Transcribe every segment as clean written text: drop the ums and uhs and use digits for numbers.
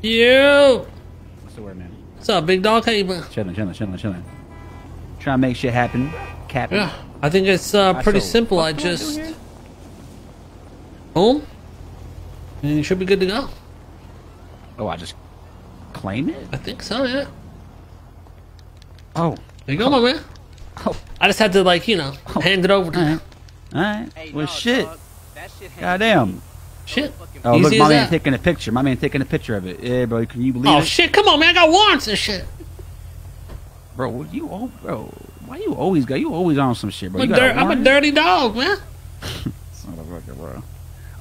Yo. What's the word, man? What's up, big dog? How you been? Chilling. Trying to make shit happen. Captain. Yeah, I think it's pretty simple. I just boom, and you should be good to go. Oh, I just claim it? I think so. Yeah. Oh. There you go, my man. Oh. I just had to, like, you know, hand it over to you. All right. Well, shit. Goddamn. Shit. Oh, Easy look, my man that. taking a picture. My man taking a picture of it. Yeah, bro. Can you believe it? Oh, shit. Come on, man. I got warrants and shit. Bro, why you always on some shit, bro? I'm a dirty dog, man. Son of a fucker, bro.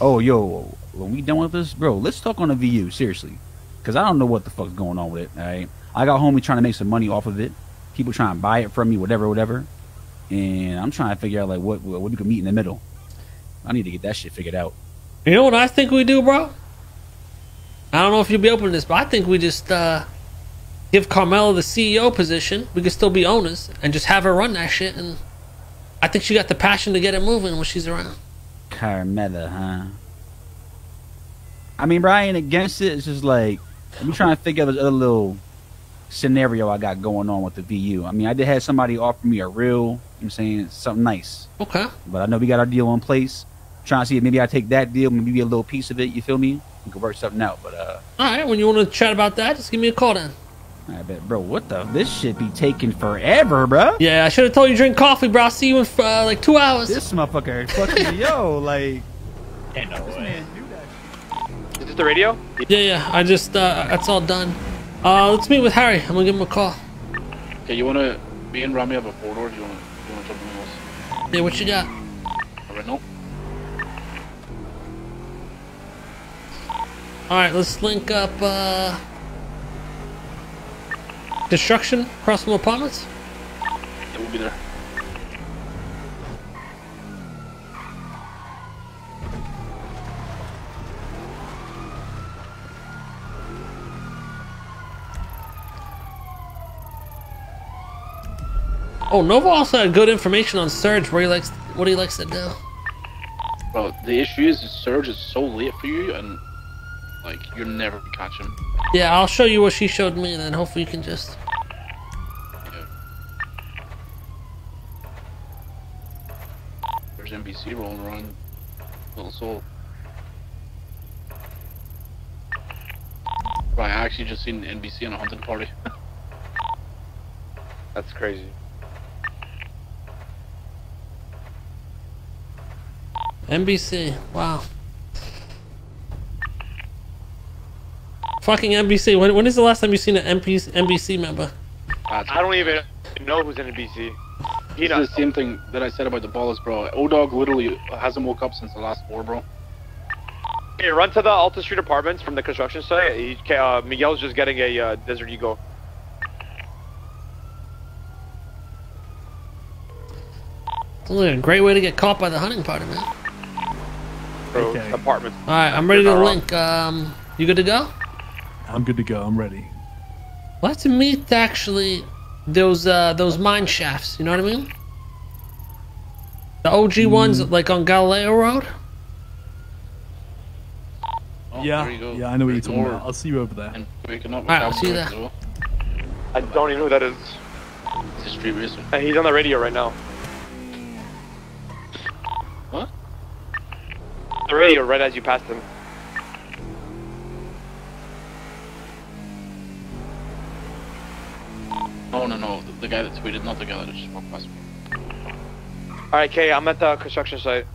Oh, yo, when we done with this, bro, let's talk on the VU, seriously. Because I don't know what the fuck's going on with it, all right? I got homie trying to make some money off of it. People trying to buy it from me, whatever. And I'm trying to figure out, like, what we can meet in the middle. I need to get that shit figured out. You know what I think we do, bro? I don't know if you'll be open to this, but I think we just give Carmela the CEO position. We could still be owners and just have her run that shit. And I think she got the passion to get it moving when she's around. Carmela, huh? I mean, Brian, against it, it's just like, I'm trying to figure out this other little scenario I got going on with the VU. I mean, I did have somebody offer me a real, you know what I'm saying, something nice. Okay. But I know we got our deal in place. Trying to see if maybe I take that deal, maybe a little piece of it, you feel me? We could work something out, but alright, when you want to chat about that, just give me a call then. I bet, bro, what the, this shit be taking forever, bro. Yeah, I should have told you to drink coffee, bro. I'll see you in like 2 hours. This motherfucker fucking, yo, like, ain't no way. Man do that. Is this the radio? Yeah, I just, that's all done. Let's meet with Harry. I'm gonna give him a call. Okay, you wanna, me and Ramee have a 4-door, do you wanna jump in else? Yeah, what you got? Alright, no. Alright, let's link up, construction across from apartments. Yeah, we'll be there. Oh, Nova also had good information on Surge, what he likes to do. Bro, the issue is the surge is so late for you, and like you're never gonna catch him. Yeah, I'll show you what she showed me, and then hopefully you can just. Yeah. There's NBC rolling around, little soul. Right, I actually just seen NBC on a hunting party. That's crazy. NBC, wow. Fucking NBC. When is the last time you seen an NBC member? I don't even know who's in NBC. It's the same thing that I said about the ballers, bro. O-Dog literally hasn't woke up since the last 4, bro. Hey, run to the Alta Street Apartments from the construction site. Miguel's just getting a Desert Eagle. It's only a great way to get caught by the hunting party, man. Okay. Apartments. Alright, I'm ready to link. You good to go? I'm good to go. I'm ready. Let's meet actually those mine shafts. You know what I mean? The OG ones, like on Galileo Road. Oh, Yeah, there you go. yeah, I know what you're talking More. about. I'll see you over there. And waking up. Alright, I'll see you there. I don't even know who that is. It's a street racer. And he's on the radio right now. What? The radio right as you passed him. No, the guy that tweeted, not the guy that just walked past me. Alright, Kay, I'm at the construction site.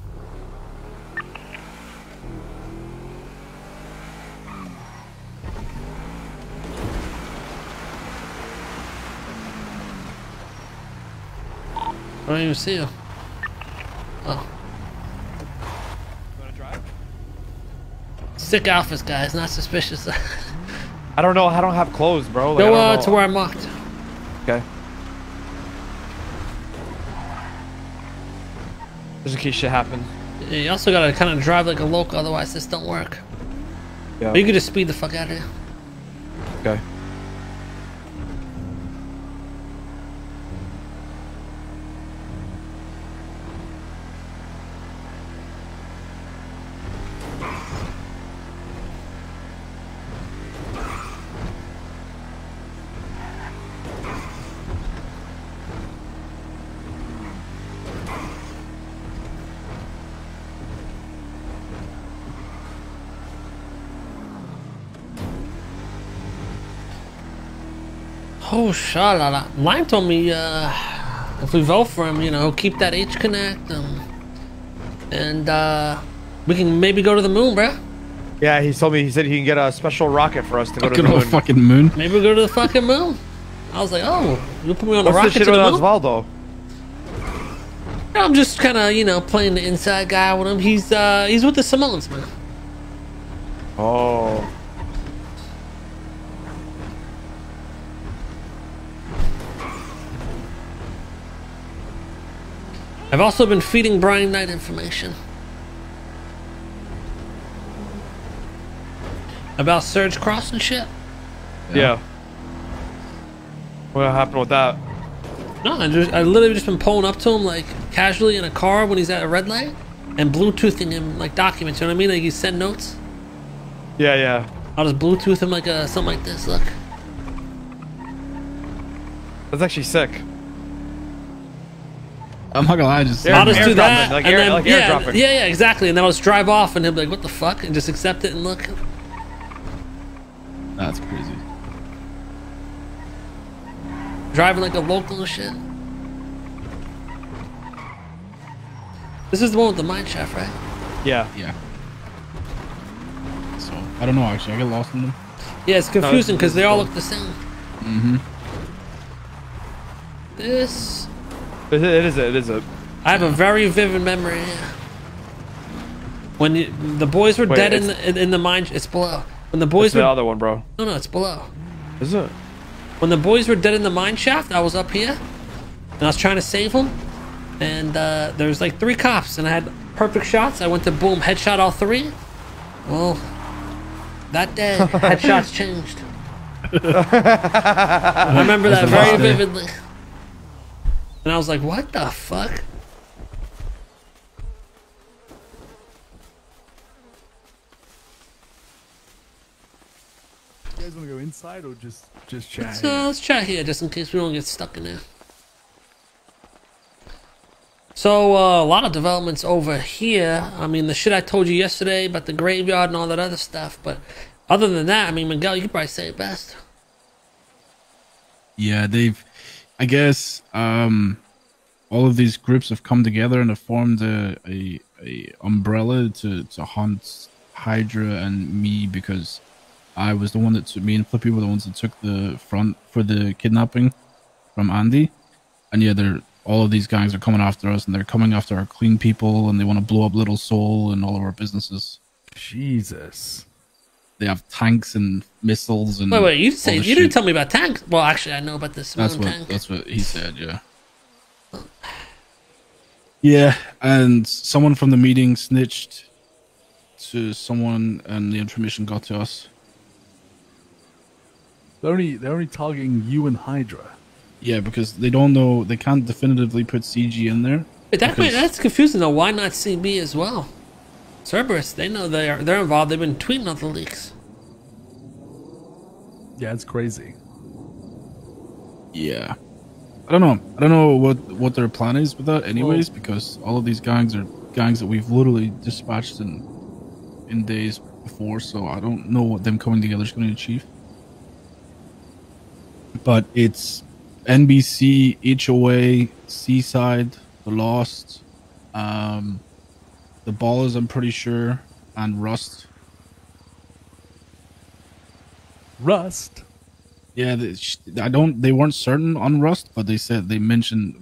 I don't even see you. Oh. You wanna drive? Sick outfits, guys. Not suspicious. I don't know. I don't have clothes, bro. Like, Go to where I marked. Okay. Just in case shit happens. Yeah, you also gotta kind of drive like a local, otherwise this don't work. Yeah. Or you could just speed the fuck out of here. Okay. Oh, shalala. Lime told me if we vote for him, you know, he'll keep that H Connect, and we can maybe go to the moon, bruh. Yeah, he told me. He said he can get a special rocket for us to go to the Fucking moon. old fucking moon. Maybe we'll go to the fucking moon. I was like, oh, you put me on the What's rocket the shit to the with moon? Osvaldo? I'm just kind of, you know, playing the inside guy with him. He's with the Samoans, man. Oh. I've also been feeding Brian Knight information about Surge Cross and shit. Yeah. What happened with that? No, I literally just been pulling up to him like casually in a car when he's at a red light and Bluetoothing him like documents. You know what I mean? Like he send notes. Yeah, yeah. I'll just Bluetooth him like something like this. Look. That's actually sick. I'm not gonna lie, just I'll just do that, like and then like yeah, airdropping. yeah, exactly. And then I'll just drive off, and he'll be like, "What the fuck?" and just accept it and look. that's crazy. Driving like a local and shit. This is the one with the mine shaft, right? Yeah. Yeah. So I don't know actually. I get lost in them. Yeah, it's confusing because they all look the same. Mm-hmm. This. It is a. I have a very vivid memory. Yeah. When the boys were dead in the mine, it's below. When the boys It's were the other one, bro. no, it's below. Is it? When the boys were dead in the mine shaft, I was up here, and I was trying to save them. And there was like 3 cops, and I had perfect shots. I went to boom, headshot all 3. Well, that day, headshots changed. I remember that very vividly. And I was like, what the fuck? You guys want to go inside or just chat? Let's chat here just in case we don't get stuck in there. So a lot of developments over here. I mean, the shit I told you yesterday about the graveyard and all that other stuff. But other than that, I mean, Miguel, you could probably say it best. Yeah, I guess all of these groups have come together and have formed a umbrella to hunt Hydra and me, because I was the one that took, me and Flippy were the ones that took the front for the kidnapping from Andy. And yeah, all of these gangs are coming after us, and they're coming after our clean people, and they want to blow up Little Soul and all of our businesses. Jesus. They have tanks and missiles and Wait, you didn't shit. tell me about tanks. Well, actually, I know about this tank. That's what he said. Yeah. Yeah, and someone from the meeting snitched to someone, and the information got to us. They're only targeting you and Hydra. Yeah, because they don't know, they can't definitively put CG in there. Wait, that's confusing though. Why not CB as well? Cerberus, they know they're involved. They've been tweeting out the leaks. Yeah, it's crazy. Yeah. I don't know what their plan is with that anyways, because all of these gangs are gangs that we've literally dispatched in days before, so I don't know what them coming together is going to achieve. But it's NBC, HOA, Seaside, The Lost, The Ballers, I'm pretty sure, and Rust. Rust? Yeah, they weren't certain on Rust, but they said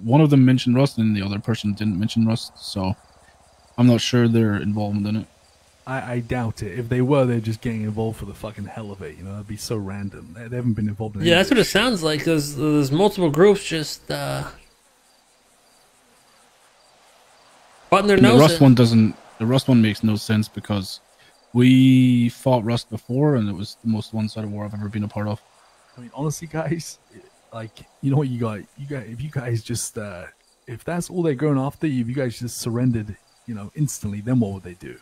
one of them mentioned Rust and the other person didn't mention Rust, so I'm not sure their involvement in it. I doubt it. If they were, they're just getting involved for the fucking hell of it. You know, that'd be so random. They haven't been involved in. Yeah, that's what it sounds like. There's multiple groups just butting their nose. The Rust one makes no sense because we fought Rust before, and it was the most one-sided war I've ever been a part of. I mean, honestly, guys, like, you know what you got? If you guys just, if that's all they're going after, if you guys just surrendered, you know, instantly, then what would they do?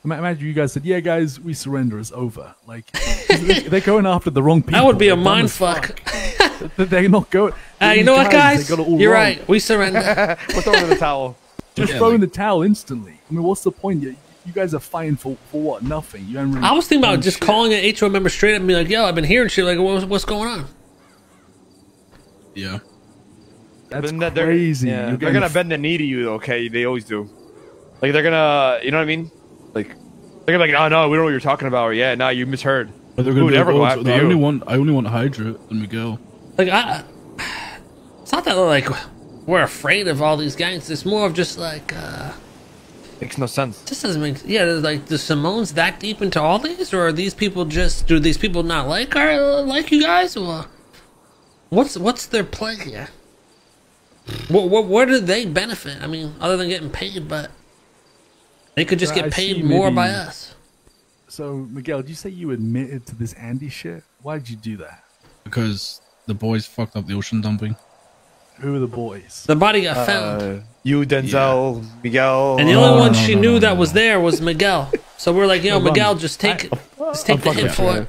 Imagine you guys said, "Yeah, guys, we surrender. It's over." Like, they're going after the wrong people. That would be a mind fuck. They're not going. You know what, guys? You're right. We surrender. We're throwing in the towel. Just throw in the towel instantly. I mean, what's the point? You guys are fighting for what? Nothing. You haven't really I was thinking about just calling an HO member straight up and be like, "Yo, I've been hearing shit. Like, what's going on?" Yeah. That's But they're- crazy. Yeah, You're they're getting gonna bend the knee to you, okay? They always do. Like they're gonna, you know what I mean? Like they're gonna be like, oh no, we don't know what you're talking about. Or, yeah, no, you misheard. But they're We gonna would be never like, go oh, after I you. only want Hydra and Miguel. Like it's not that like we're afraid of all these gangs. It's more of just like Makes no sense. just doesn't make. Yeah, like the Simone's that deep into all these, or are these people just? Do these people not like you guys, or what's their play here? Where do they benefit? I mean, other than getting paid, but they could just I get paid see more maybe- by us. So, Miguel, did you say you admitted to this Andy shit? Why did you do that? Because the boys fucked up the ocean dumping. Who are the boys? The body got found, You, Denzel, Miguel. and the only one no, she no, knew no, that no. was there was Miguel. So we're like, yo, Hold on. Miguel, just take the hit for it.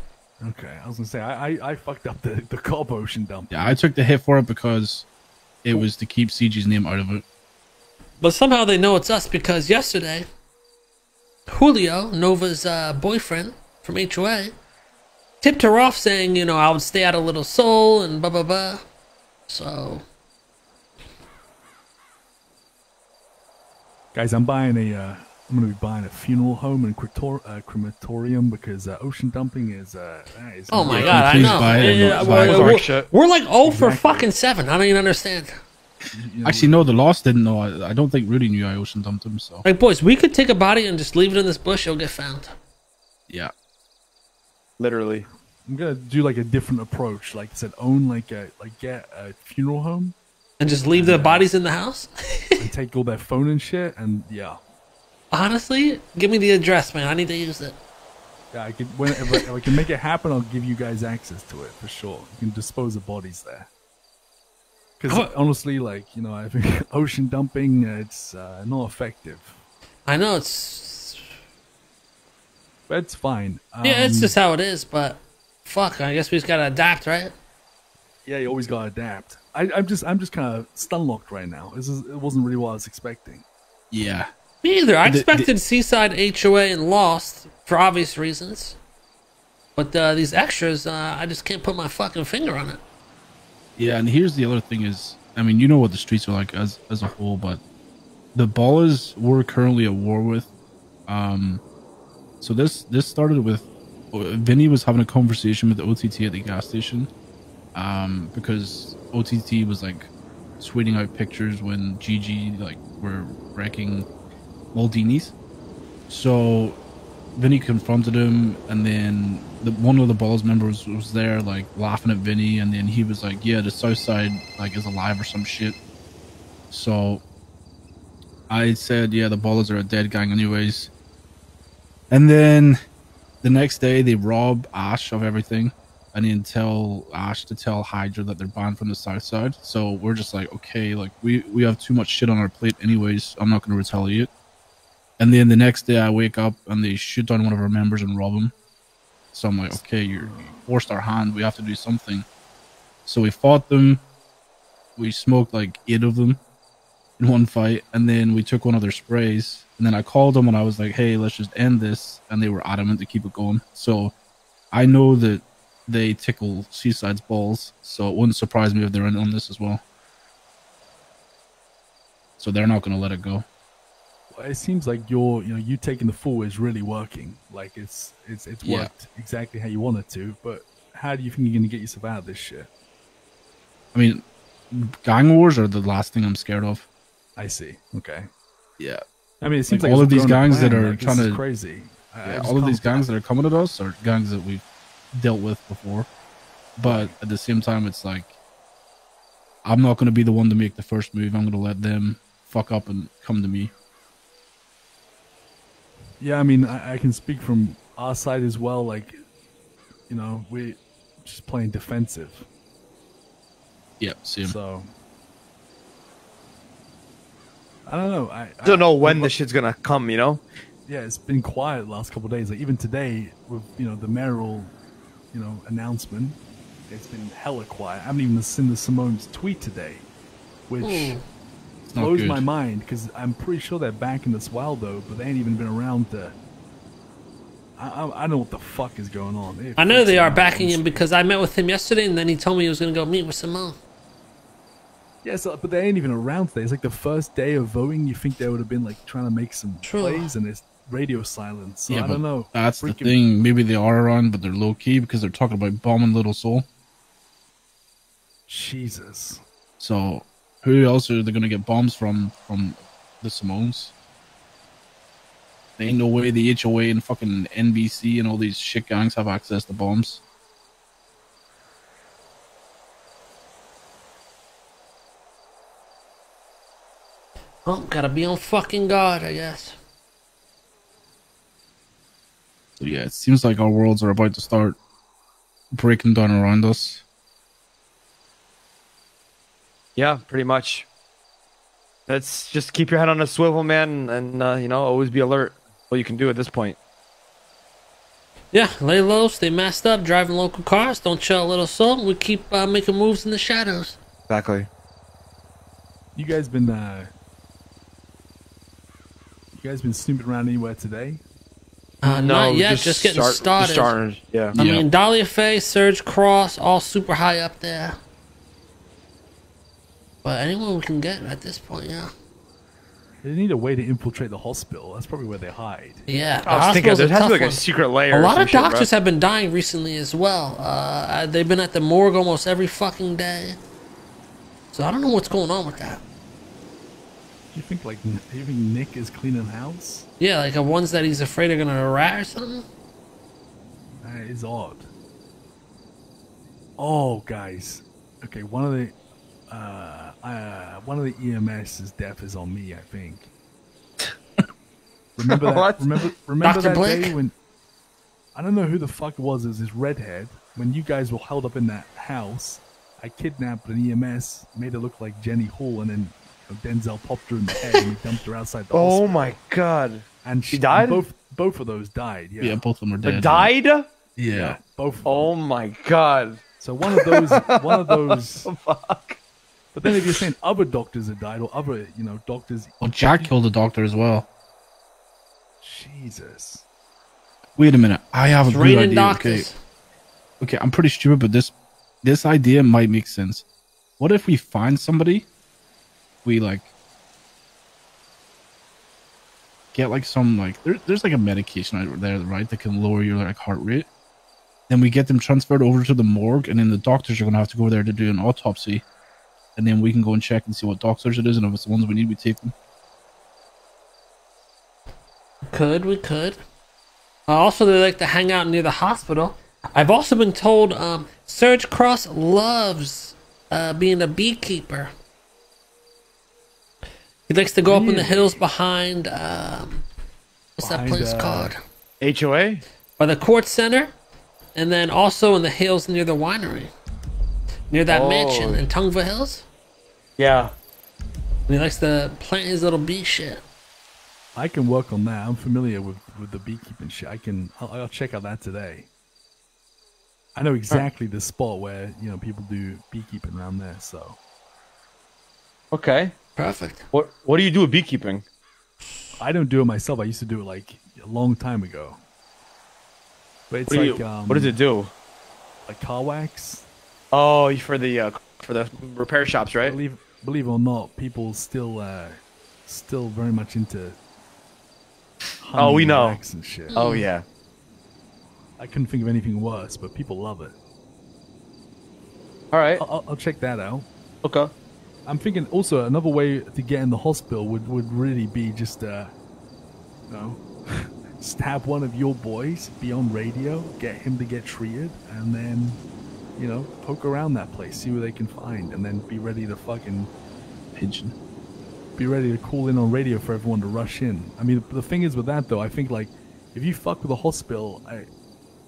Okay, I was gonna say I fucked up the Cobb ocean dump. Yeah, I took the hit for it because it was to keep CG's name out of it. But somehow they know it's us because yesterday, Julio, Nova's boyfriend from HOA, tipped her off saying, you know, I would stay out of Little Soul and blah, blah, blah. So, Guys, I'm gonna be buying a funeral home and crematorium because ocean dumping is oh my Yeah, God, I please know. buy it. Yeah, Buy it. we're like, oh for Exactly. fucking 7. I don't even understand. you know, Actually, no, the Lost didn't know. I don't think Rudy knew I ocean dumped him, so. Like, boys, we could take a body and just leave it in this bush. It'll get found. Yeah. Literally. I'm gonna do like a different approach. Like I said, get a funeral home And just leave the bodies in the house? and take all their phone and shit. And yeah, Honestly, give me the address, man. I need to use it. yeah, I could if I can make it happen, I'll give you guys access to it for sure. You can dispose of bodies there. Because What? honestly, like I think ocean dumping, it's not effective. I know it's... But it's fine. Yeah, it's just how it is, but... Fuck, I guess we just gotta adapt, right? Yeah, you always gotta adapt. I'm just kind of stun locked right now. It wasn't really what I was expecting. Yeah. Me either. I expected Seaside, HOA, and Lost for obvious reasons. But these extras, I just can't put my fucking finger on it. Yeah, and here's the other thing is, I mean, you know what the streets are like as a whole, but the ballers we're currently at war with. So this started with Vinny was having a conversation with the OTT at the gas station, because OTT was like tweeting out pictures when GG like were wrecking Maldinis. So Vinny confronted him, and then one of the balls members was there like laughing at Vinny, and then he was like, yeah, the south side like is alive or some shit. So I said, yeah, the ballers are a dead gang anyways. And then the next day they rob Ash of everything, and then tell Ash to tell Hydra that they're banned from the south side. So we're just like, okay, like we have too much shit on our plate anyways, I'm not going to retaliate. And then the next day I wake up and they shoot down one of our members and rob him. So I'm like, okay, you forced our hand, we have to do something. So we fought them, we smoked like 8 of them in one fight, and then we took one of their sprays, and then I called them and I was like, hey, let's just end this, and they were adamant to keep it going. So I know that they tickle Seaside's balls, so it wouldn't surprise me if they're in on this as well. So they're not going to let it go. Well, it seems like you taking the fall is really working. Like it's Yeah. worked exactly how you want it to. But how do you think you're gonna get yourself out of this shit? I mean, gang wars are the last thing I'm scared of. I see. Okay. Yeah. I mean, it seems Like, like all it's of these growing a gangs that plan. are Like, this trying is to- crazy. Yeah, all of these gangs that are coming at us are gangs that we've dealt with before. But at the same time, it's like, I'm not going to be the one to make the first move. I'm going to let them fuck up and come to me. Yeah, I mean, I can speak from our side as well. Like, we're just playing defensive. Yeah, same. So I don't know. I Don't know when this shit's gonna come, you know? Yeah, it's been quiet the last couple of days. Like even today with the mayoral, announcement, it's been hella quiet. I haven't even seen the Simone's tweet today, which It's not blows good. my mind because I'm pretty sure they're back in this wild though, but they ain't even been around to. I don't know what the fuck is going on. I know they are backing him because I met with him yesterday, and then he told me he was going to go meet with Simone. Yeah, so, but they ain't even around today. It's like the first day of voting. You think they would have been like trying to make some plays, and it's radio silence. So Yeah, I don't know. That's the thing. Maybe they are around, but they're low key because they're talking about bombing Little Seoul. Jesus. So who else are they gonna get bombs from the Simones? There ain't no way the HOA and fucking NBC and all these shit gangs have access to bombs. Oh, gotta be on fucking guard, I guess. So yeah, it seems like our worlds are about to start breaking down around us. Yeah, pretty much. Let's just keep your head on a swivel, man, and you know, always be alert. What you can do at this point. Yeah, lay low, stay masked up, driving local cars, don't chill a little soul. We keep making moves in the shadows. Exactly. You guys been snooping around anywhere today? Not yet, just getting started. Yeah. I mean, DailyRP, Surge Cross, all super high up there. But anyone we can get at this point, yeah. They need a way to infiltrate the hospital. That's probably where they hide. Yeah, I was thinking there has to be like a secret layer. A lot of doctors have been dying recently as well. They've been at the morgue almost every fucking day. So I don't know what's going on with that. Do you think Nick is cleaning house? Yeah, like the ones that he's afraid are gonna rat or something. That is odd. Oh, guys. Okay, one of the EMS's death is on me, I think. Remember that? What? Remember Dr. that Blake? day when I don't know who the fuck it was. It was this redhead. When you guys were held up in that house, I kidnapped an EMS, made it look like Jenny Hall, and then Denzel popped her in the head and he dumped her outside the hospital. Oh my god. And she died? Both of those died. Yeah, Yeah, both of them are dead. Like died? Yeah. both. Of them. Oh my god. So one of those. Fuck. But then if you're saying other doctors have died or other doctors. Well, Jack killed a doctor as well. Jesus. Wait a minute. I have a good idea. Doctors. Okay, I'm pretty stupid, but this idea might make sense. What if we find somebody? We get like some there's like a medication out there, right, that can lower your heart rate. Then we get them transferred over to the morgue, and then the doctors are gonna have to go there to do an autopsy, and then we can go and check and see what doctors it is, and if it's the ones we need, we take them. We could. Also, they like to hang out near the hospital. I've also been told Surge Cross loves being a beekeeper. He likes to go up in the hills behind, what's that place called? HOA? By the court center, and then also in the hills near the winery. Near that mansion in Tungva Hills. Yeah. And he likes to plant his little bee shit. I can work on that. I'm familiar with the beekeeping shit. I'll check out that today. I know exactly the spot where people do beekeeping around there. So. Okay. Perfect. What do you do with beekeeping? I don't do it myself. I used to do it like a long time ago. But it's what does it do? Like car wax. Oh, for the repair shops, right? Believe it or not, people still very much into Oh, we know. wax and shit. Oh yeah. I couldn't think of anything worse, but people love it. All right. I'll check that out. Okay. I'm thinking also another way to get in the hospital would really be just stab one of your boys, be on radio, get him to get treated, and then poke around that place, see what they can find, and then be ready to fucking pigeon. Be ready to call in on radio for everyone to rush in. I mean, the thing is with that though, I think if you fuck with a hospital,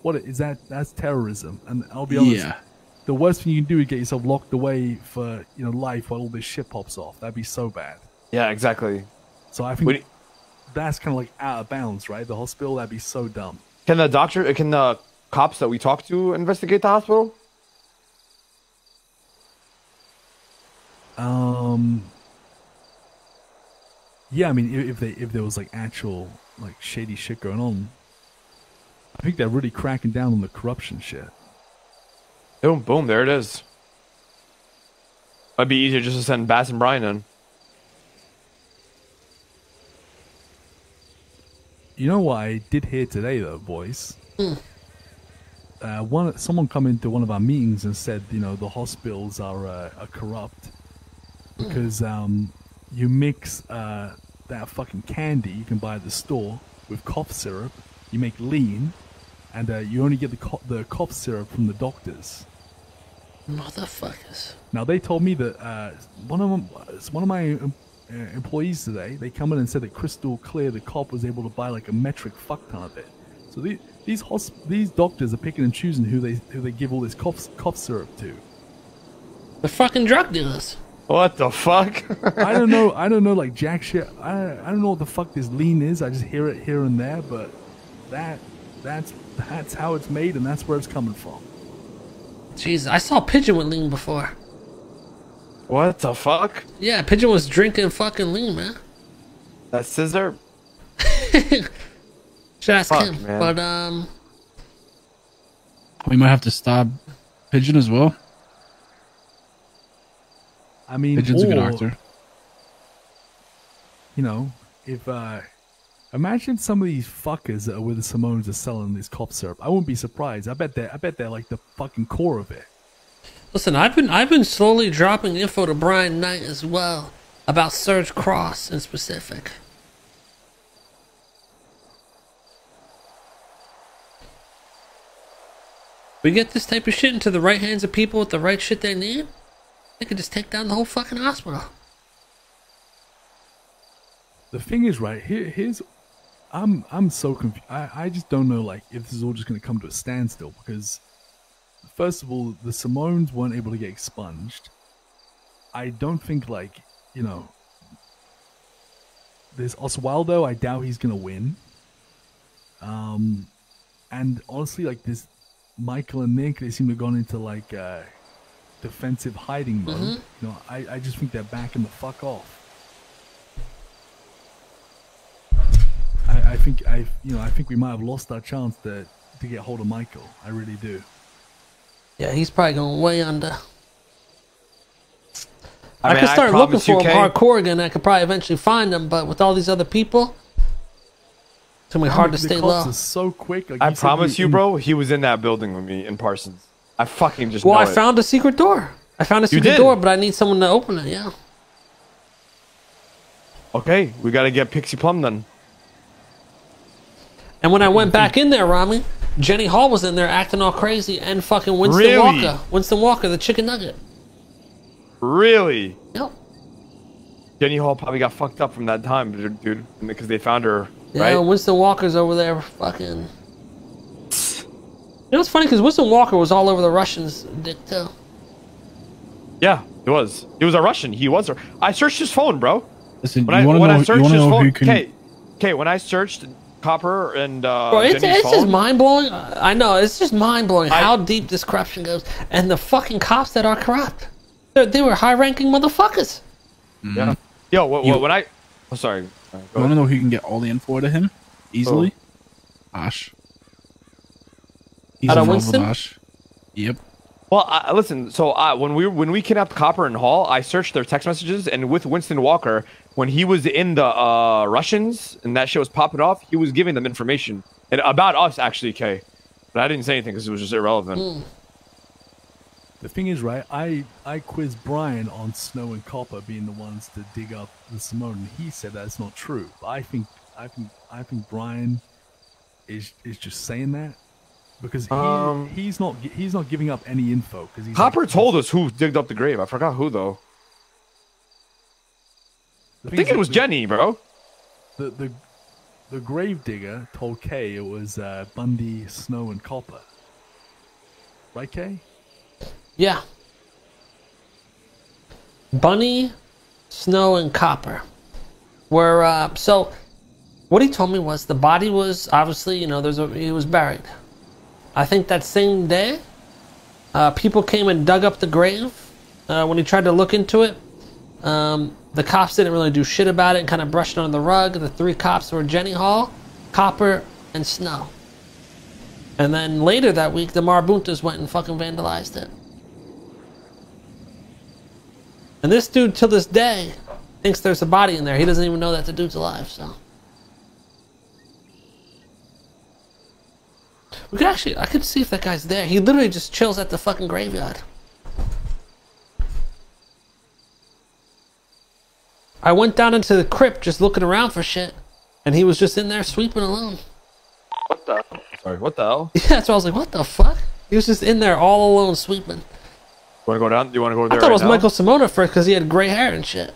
that's terrorism, and I'll be honest. Yeah. The worst thing you can do is get yourself locked away for life while all this shit pops off. That'd be so bad. Yeah, exactly. So I think that's kind of like out of bounds, right? The hospital, that'd be so dumb. Can the cops that we talk to investigate the hospital? Yeah, I mean, if there was actual shady shit going on, I think they're really cracking down on the corruption shit. Boom, boom, there it is. Might be easier just to send Bass and Brian in. You know what I did hear today, though, boys? Someone come into one of our meetings and said, you know, the hospitals are corrupt because you mix that fucking candy you can buy at the store with cough syrup. You make lean, and you only get the cough syrup from the doctors. Motherfuckers. Now they told me that one of my employees today, they come in and said that Crystal Clear, the cop, was able to buy like a metric fuck ton of it. So these doctors are picking and choosing who they give all this cough syrup to. They're fucking drug dealers. What the fuck? I don't know like jack shit. I don't know what the fuck this lean is. I just hear it here and there, but that's how it's made and that's where it's coming from. Jesus, I saw Pigeon with lean before. What the fuck? Yeah, Pigeon was drinking fucking lean, man. That scissor? Should ask Fuck, him. man. But We might have to stop Pigeon as well. I mean, Pigeon's a good actor. You know, if imagine some of these fuckers that are with the Simones are selling this cough syrup. I wouldn't be surprised. I bet they're like the fucking core of it. listen, I've been slowly dropping info to Brian Knight as well about Surge Cross in specific. We get this type of shit into the right hands of people with the right shit they need, they could just take down the whole fucking hospital. The thing is, right, here's I'm so confused. I just don't know like if this is all just gonna come to a standstill because first of all, the Simones weren't able to get expunged. I don't think like, you know, there's Oswaldo, I doubt he's gonna win. And honestly, like this Michael and Nick, they seem to have gone into like defensive hiding mode. You know, I just think they're backing the fuck off. I think we might have lost our chance to get hold of Michael. I really do. Yeah, he's probably going way under. I mean, could start looking promise you, for him Kay, hardcore again. I could probably eventually find him, but with all these other people, it's gonna be hard to stay The low. cops are so quick. Like I you said, promise you, bro, he was in that building with me in Parsons. I fucking just Well, know I found a secret door. I found a secret did? door, but I need someone to open it. Yeah. Okay, we gotta get Pixie Plum then. And when I went back in there, Ramee, Jenny Hall was in there acting all crazy, and fucking Winston Really? Walker. Winston Walker, the chicken nugget. Really? Yep. Jenny Hall probably got fucked up from that time, dude, because they found her, Yeah, right? Winston Walker's over there fucking... You know, it's funny because Winston Walker was all over the Russians' dick, too. Yeah, he was. He was a Russian. He was. I searched his phone, bro. Listen, When you want I to searched his know phone, who can? okay, when I searched Copper and Bro, it's Jenny's just phone, mind-blowing. I know, it's just mind-blowing how deep this corruption goes. And the fucking cops that are corrupt. They were high-ranking motherfuckers. yeah. Yo, when I... Oh, sorry. You want to know who can get all the info to him easily? Ash. He's Out of involved with Winston? Ash. Yep. Well, listen. So when we kidnapped Copper and Hall, I searched their text messages, and with Winston Walker, when he was in the Russians and that shit was popping off, he was giving them information and about us actually, Kay. But I didn't say anything because it was just irrelevant. The thing is, right, I quizzed Brian on Snow and Copper being the ones to dig up the Simone, and he said that's not true. But I think Brian is just saying that because he's not giving up any info because he's Copper like, told us who digged up the grave. I forgot who though. I think it was Jenny, bro. The grave digger told Kay it was Bundy, Snow, and Copper. Right, Kay? Yeah. Bunny, Snow, and Copper were, so what he told me was the body was obviously, you know, he was buried. I think that same day, people came and dug up the grave when he tried to look into it. The cops didn't really do shit about it and kind of brushed it under the rug. The three cops were Jenny Hall, Copper, and Snow. And then later that week, the Marabuntas went and fucking vandalized it. And this dude, till this day, thinks there's a body in there. He doesn't even know that the dude's alive, so. We could actually, I could see if that guy's there. He literally just chills at the fucking graveyard. I went down into the crypt just looking around for shit, and he was just in there sweeping alone. What the? Sorry, what the hell? Yeah, so I was like, what the fuck? He was just in there all alone sweeping. You want to go down? Do you want to go there? I thought right it was now? Michael Simona first because he had gray hair and shit.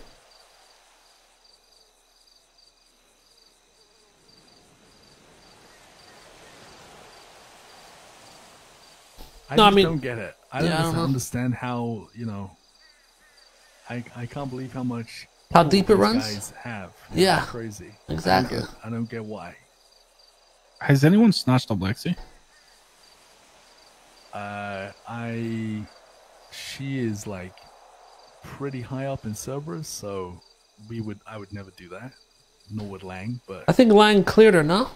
I No, just I mean- don't get it. I Yeah, I don't don't know. understand how, you know, I can't believe how much How pull deep it these runs? guys have. Yeah. It's crazy. Exactly. I don't get why. Has anyone snatched up Lexi? She is like pretty high up in Cerberus, so I would never do that. Nor would Lang, but I think Lang cleared her, no?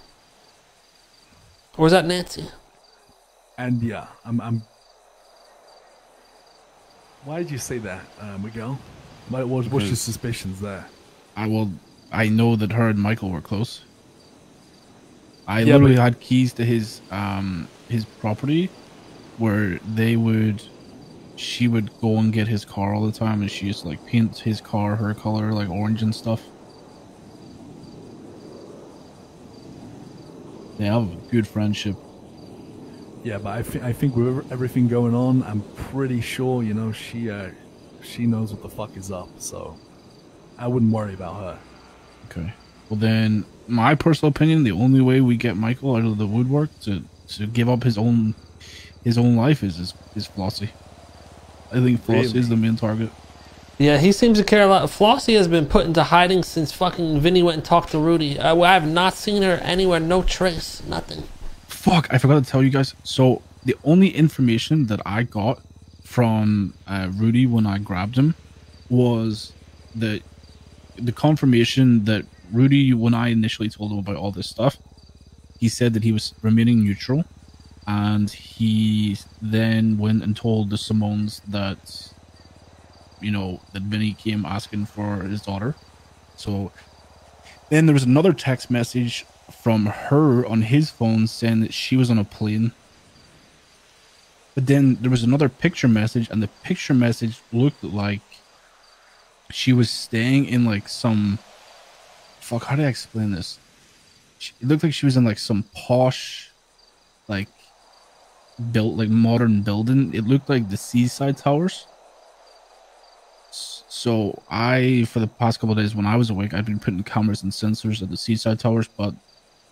Or was that Nancy? and yeah, I'm. Why did you say that, Miguel? What's your suspicions there? I know that her and Michael were close. I Yeah, literally but- had keys to his property where she would go and get his car all the time, and she used to like paint his car her color, like orange and stuff. They have a good friendship. Yeah, but I think with everything going on, I'm pretty sure, you know, she knows what the fuck is up, so I wouldn't worry about her. Okay. Well then, my personal opinion, the only way we get Michael out of the woodwork to give up his own life is Flossie. I think Flossie Really? is the main target. Yeah, he seems to care a lot. Flossie has been put into hiding since fucking Vinny went and talked to Rudy. I have not seen her anywhere, no trace, nothing. Fuck, I forgot to tell you guys. So the only information that I got from Rudy when I grabbed him was the confirmation that Rudy, when I initially told him about all this stuff, he said that he was remaining neutral, and he then went and told the Simones that, you know, that Vinny came asking for his daughter. So then there was another text message from her on his phone saying that she was on a plane. But then there was another picture message, and the picture message looked like she was staying in like some... Fuck, how do I explain this? It looked like she was in like some posh, like, built, like modern building. It looked like the Seaside Towers. So for the past couple of days when I was awake, I've been putting cameras and sensors at the Seaside Towers, but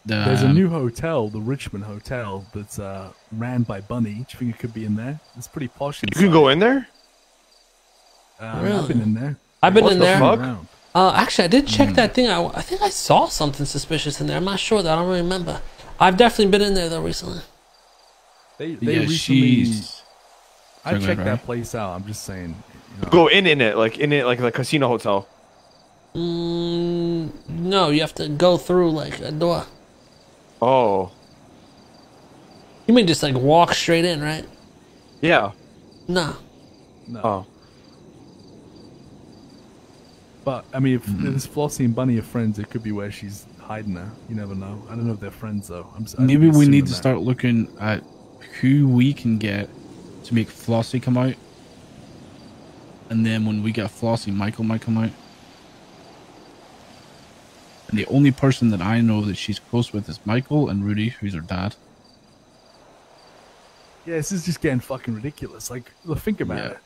There's a new hotel, the Richmond Hotel, that's ran by Bunny. Do you think it could be in there? It's pretty posh. You can go in there? Really? I've been in there. I've been What in the there. fuck? Around. Actually, I did check that thing. I think I saw something suspicious in there. I'm not sure though. I don't really remember. I've definitely been in there though recently. They yeah, recently. she's... I Sorry, checked go that ahead. place out. I'm just saying. You know, Go in it, like the casino hotel. No, you have to go through like a door. Oh. You mean just like walk straight in, right? Yeah. No. no. Oh. But I mean, if this Flossie and Bunny are friends, it could be where she's hiding her. You never know. I don't know if they're friends though. Maybe we need to that. start looking at who we can get to make Flossie come out. And then when we get Flossie, Michael might come out. And the only person that I know that she's close with is Michael and Rudy, who's her dad. Yeah, this is just getting fucking ridiculous. Like, look, think about Yeah.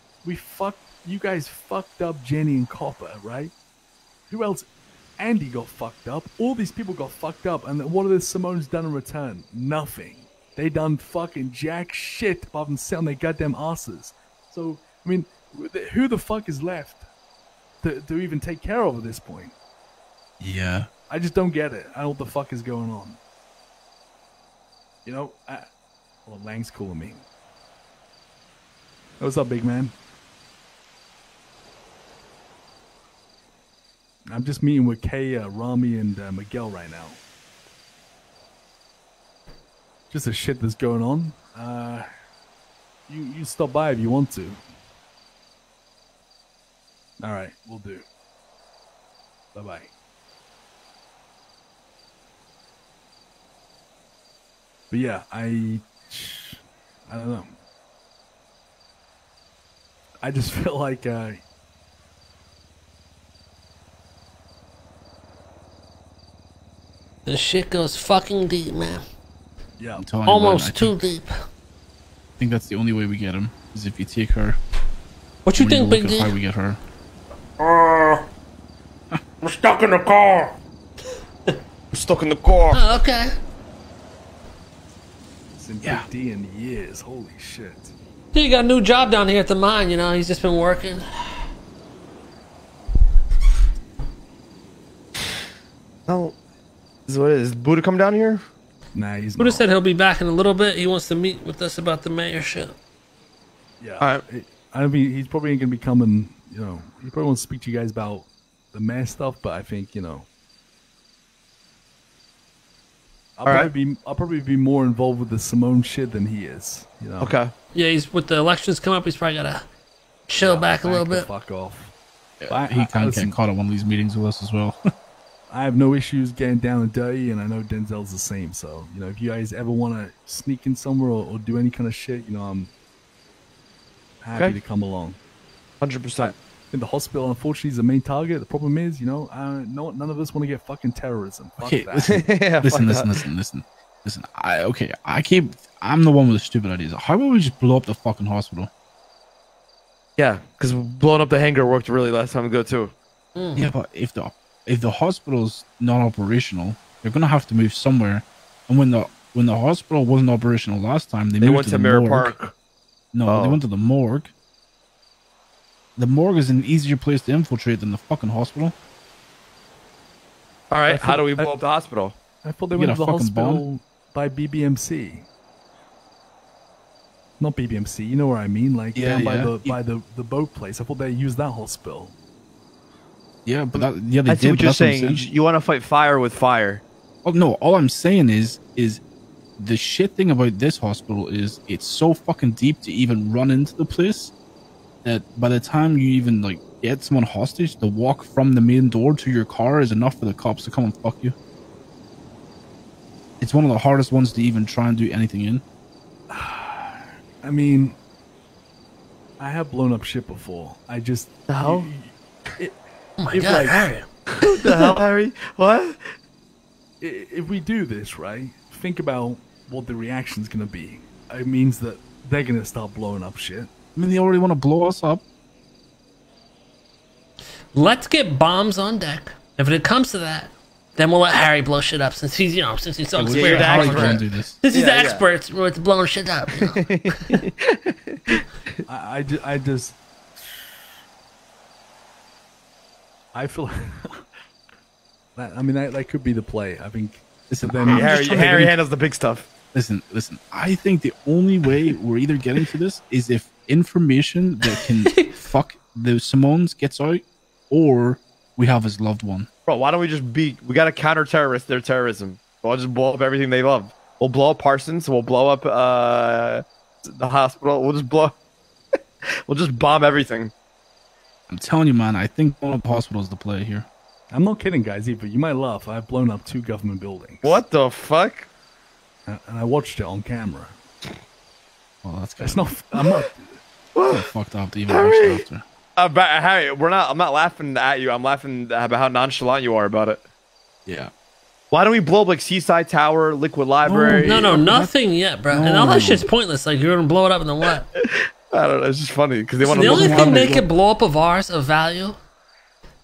it. You guys fucked up Jenny and Copper, right? Who else? Andy got fucked up. All these people got fucked up. And what have the Simones done in return? Nothing. They done fucking jack shit apart from sit on their goddamn asses. So, I mean, who the fuck is left to even take care of at this point? Yeah. I just don't get it. I don't know what the fuck is going on. You know, well, Lang's calling me. What's up, big man? I'm just meeting with Kay, Ramee, and Miguel right now. Just the shit that's going on. You stop by if you want to. All right, we'll do. Bye-bye. But yeah, I don't know. I just feel like The shit goes fucking deep, man. yeah, I'm telling you, Almost man, too deep. I think that's the only way we get him is if you take her. What you When think, look Big at how D? we get her. We're stuck in the car. We're stuck in the car. Oh, okay. it's in Yeah. Big D in years. Holy shit. He got a new job down here at the mine, you know. He's just been working. No. This is what it is. Buddha come down here? Nah, he's Buddha not. said he'll be back in a little bit. He wants to meet with us about the mayorship. Yeah. All right. I mean, he's probably ain't gonna be coming. You know, he probably wants to speak to you guys about the mayor stuff. But I think I'll probably be more involved with the Simone shit than he is. You know. Okay. Yeah, he's with the elections coming up. He's probably gotta chill back a little Back the bit. Fuck off. He can't listen, get caught at one of these meetings with us as well. I have no issues getting down and dirty, and I know Denzel's the same. So if you guys ever want to sneak in somewhere or do any kind of shit, I'm happy Okay. to come along. 100%. In the hospital, unfortunately, is the main target. The problem is, none of us want to get fucking terrorism. Fuck Okay, that. listen, Yeah, listen, fuck listen. I'm the one with the stupid ideas. How about we just blow up the fucking hospital? Yeah, because blowing up the hangar worked really last time ago too. Yeah, but if the hospital's not operational, they're gonna have to move somewhere. And when the hospital wasn't operational last time, they moved went to to the Mirror morgue. Park. No, Oh. they went to the morgue. The morgue is an easier place to infiltrate than the fucking hospital. All right, how do we blow up the hospital? I thought they You went get to a the fucking hospital by BBMC. Not BBMC, you know where I mean? Like Yeah, down yeah. by the boat place. I thought they used that hospital. Yeah, but they I see did. what but you're that's what I'm saying. You want to fight fire with fire. Oh no, all I'm saying is the shit thing about this hospital is it's so fucking deep to even run into the place that by the time you even like get someone hostage, the walk from the main door to your car is enough for the cops to come and fuck you. It's one of the hardest ones to even try and do anything in. I mean, I have blown up shit before. I just The hell? Oh my If, God, like- Harry. What the hell, Harry? What? if we do this right, think about what the reaction's gonna be. It means that they're gonna start blowing up shit. I mean, they already want to blow us up. Let's get bombs on deck. If it comes to that, then we'll let Harry blow shit up since he's so you're experienced. the How are you expert. going to do this? Since he's Yeah, the yeah. expert with blowing shit up. I just I feel that could be the play. I think. Listen, Then I'm Harry, just trying to Harry think- handles the big stuff. Listen. I think the only way we're either getting to this is if information that can fuck the Simones gets out, or we have his loved one. Bro, why don't we just we gotta counter terrorist their terrorism. We'll just blow up everything they love. We'll blow up Parsons, we'll blow up the hospital, we'll just bomb everything. I'm telling you, man. I think one of the hospitals the play here. I'm not kidding, guys. Either you might laugh. I've blown up 2 government buildings. What the fuck? And I watched it on camera. Well, that's It's not. I'm not. kind of fucked up to even watch it after. But Harry, I'm not laughing at you. I'm laughing about how nonchalant you are about it. Yeah. Why don't we blow up like Seaside Tower, Liquid Library? No, nothing yet, bro. And all that shit's pointless. Like, you're gonna blow it up and then what? I don't know. It's just funny because they want The to. only thing they could blow up of ours of value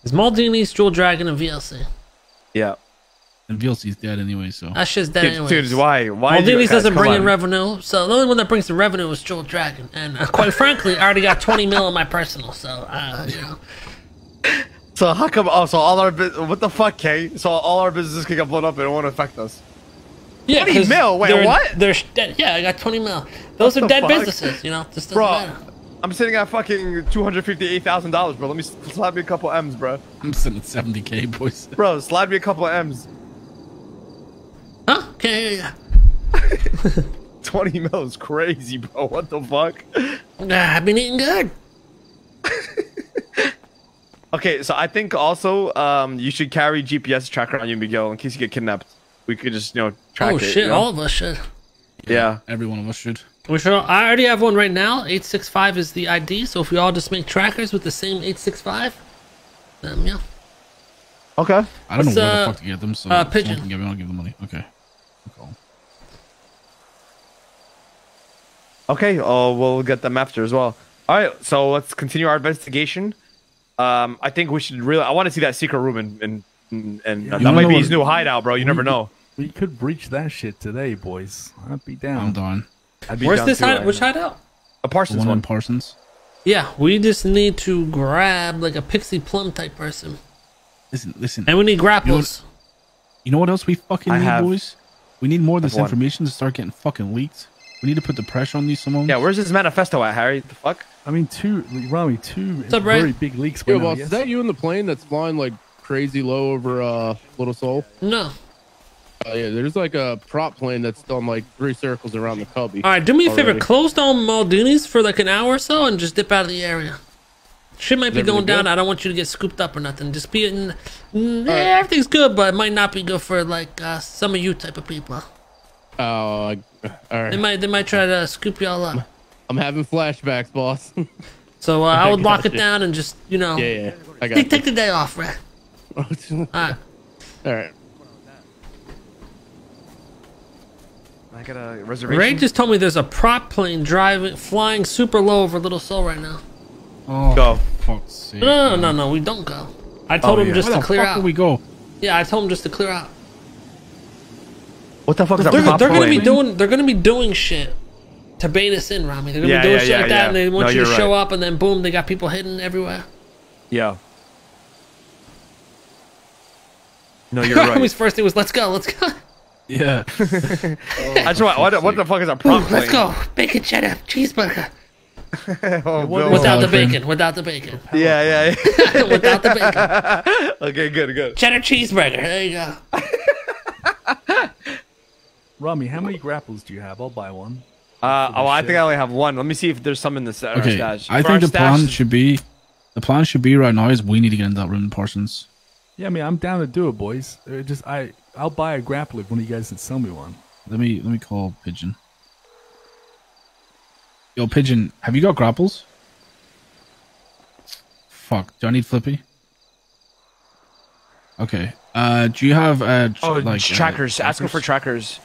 is Maldini's, Jewel Dragon, and VLC. Yeah. And VLC's dead anyway, so. That shit's dead anyway. Dude, why? Maldini's guys, doesn't come bring in on. revenue, so the only one that brings the revenue is Jewel Dragon. And quite frankly, I already got 20 mil in my personal, so, you know. So how come? Oh, so all our what the fuck, Kay? So all our businesses can get blown up and it won't affect us. Yeah, 20 'cause mil? Wait, they're- what? They're dead. Yeah, I got 20 mil. Those What are the dead fuck? businesses, you know. This doesn't Bro, matter. I'm sitting at fucking $258,000, bro. Let me slide me a couple M's, bro. I'm sitting at 70K, boys. Bro, slide me a couple of M's. Huh? Okay, yeah. 20 mil is crazy, bro. What the fuck? I've been eating good. Okay, so I think also you should carry GPS tracker on you, Miguel, in case you get kidnapped. We could just, you know, track it. Oh shit, you know? all of us should. Yeah. Every one of us should. We should. I already have one right now. 865 is the ID. So if we all just make trackers with the same 865, yeah. Okay. I don't know What's, where the fuck to get them, so if Pigeon. someone can give me, I'll give them money. Okay. Cool. Okay, we'll get them after as well. All right, so let's continue our investigation. I think we should really. I want to see that secret room, and that might be his new hideout, bro. You never know. We could breach that shit today, boys. I'd be down. I'm done. Where's this hideout? Which hideout? A Parsons One one. in Parsons. Yeah, we just need to grab like a Pixie Plum type person, Listen. and we need grapples. You know what else we fucking need, boys? We need more of this I've won. information to start getting fucking leaked. We need to put the pressure on these someone. Yeah, where's this manifesto at, Harry? The fuck? I mean, Ramee, two up, Ray? very big leaks. Yo, went out, boss, yes? is that you in the plane that's flying like crazy low over Little Seoul? No. Yeah, there's like a prop plane that's done like 3 circles around the cubby. All right, do me a favor. already. Close down Maldini's for like an hour or so, and just dip out of the area. Shit might be Is everything going down. good? I don't want you to get scooped up or nothing. Just be in. Everything's good, but it might not be good for like some of you type of people. Oh, all right. They might try to scoop y'all up. I'm having flashbacks, boss. So I would lock it Gotcha. down and just, you know, yeah. I got take the day off, right? you. All right. All right. I got a reservation. Ray just told me there's a prop plane flying super low over Little Seoul right now. Oh, Go. fuck's sake. No, we don't go. I told him yeah. just Where to the clear fuck out. do we go? Yeah, I told him just to clear out. What the fuck is that? They're prop gonna be plane? doing. They're gonna be doing shit to bait us in, Ramee. They're gonna Yeah, be doing yeah, shit yeah, like that, yeah. and they want No, you to you're show right. up, and then boom, they got people hidden everywhere. Yeah. No, you're Ramee's right. first thing was, "Let's go, let's go, Yeah. I just want. What the fuck is a prop plane? let's go, bacon cheddar cheeseburger Oh, Bill. without the Palate bacon, without the bacon, Yeah. without the bacon, Okay, good. cheddar cheeseburger. There you go." Ramee, how many grapples do you have? I'll buy one. I think I only have one. Let me see if there's some in the Okay, stash. I For think our the plan stash- should be right now is we need to get in that room in Parsons. Yeah, I mean, I'm down to do it, boys. I'll buy a grapple if one of you guys can sell me one. Let me call Pigeon. Yo, Pigeon, have you got grapples? Fuck, do I need Flippy? Okay. Do you have trackers. Ask her for trackers.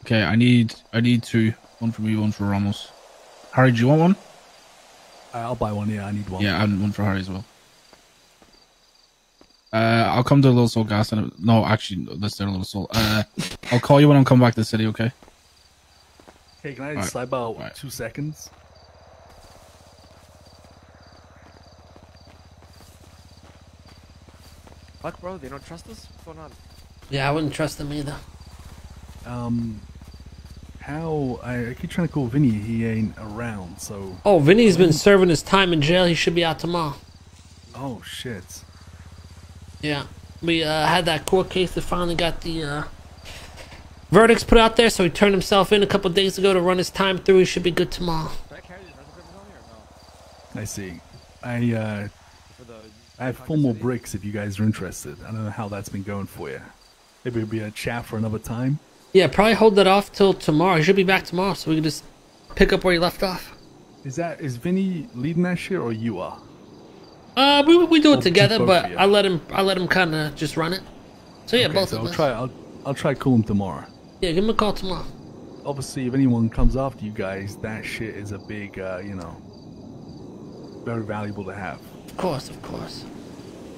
Okay, I need 2. One for me, one for Ramos. Harry, do you want one? I'll buy one. Yeah, I need one. Yeah, and one for Harry as well. I'll come to Little Soul Gas. No, actually, let's do a Little Soul. I'll call you when I'm coming back to the city, okay? Okay, can I Alright. slide about Alright. 2 seconds? Fuck, bro. They don't trust us. What's going on? Yeah, I wouldn't trust them either. I keep trying to call Vinny. He ain't around. So, Oh, Vinny's been serving his time in jail. He should be out tomorrow. oh shit. Yeah, we had that court case that finally got the verdicts put out there, so he turned himself in a couple days ago to run his time through. He should be good tomorrow. I see. I have 4 more bricks if you guys are interested. I don't know how that's been going for you. Maybe it'll be a chat for another time. Yeah, probably hold that off till tomorrow. He should be back tomorrow, so we can just pick up where he left off. Is Vinny leading that shit or you are? We do Oh, it together, both but of you. I let him kind of just run it. So yeah, Okay, both so of us. I'll try call him tomorrow. Yeah, give him a call tomorrow. Obviously, if anyone comes after you guys, that shit is a big, very valuable to have. Of course, of course.